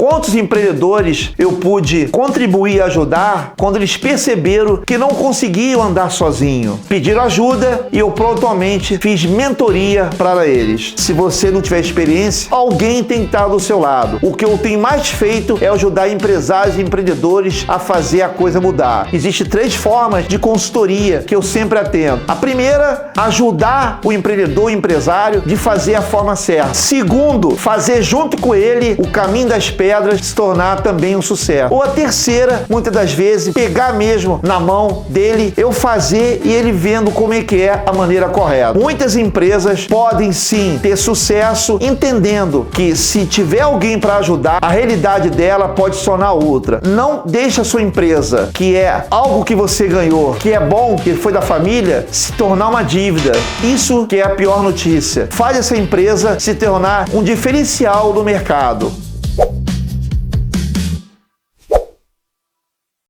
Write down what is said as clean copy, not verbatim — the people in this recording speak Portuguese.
Quantos empreendedores eu pude contribuir e ajudar quando eles perceberam que não conseguiam andar sozinho? Pediram ajuda e eu prontamente fiz mentoria para eles. Se você não tiver experiência, alguém tem que estar do seu lado. O que eu tenho mais feito é ajudar empresários e empreendedores a fazer a coisa mudar. Existem 3 formas de consultoria que eu sempre atendo. A primeira, ajudar o empreendedor e empresário de fazer a forma certa. Segundo, fazer junto com ele o caminho das pedras se tornar também um sucesso. Ou a terceira, muitas das vezes, pegar mesmo na mão dele, eu fazer e ele vendo como é que é a maneira correta. Muitas empresas podem sim ter sucesso entendendo que se tiver alguém para ajudar, a realidade dela pode se tornar outra. Não deixe a sua empresa, que é algo que você ganhou, que é bom, que foi da família, se tornar uma dívida. Isso que é a pior notícia. Faz essa empresa se tornar um diferencial do mercado.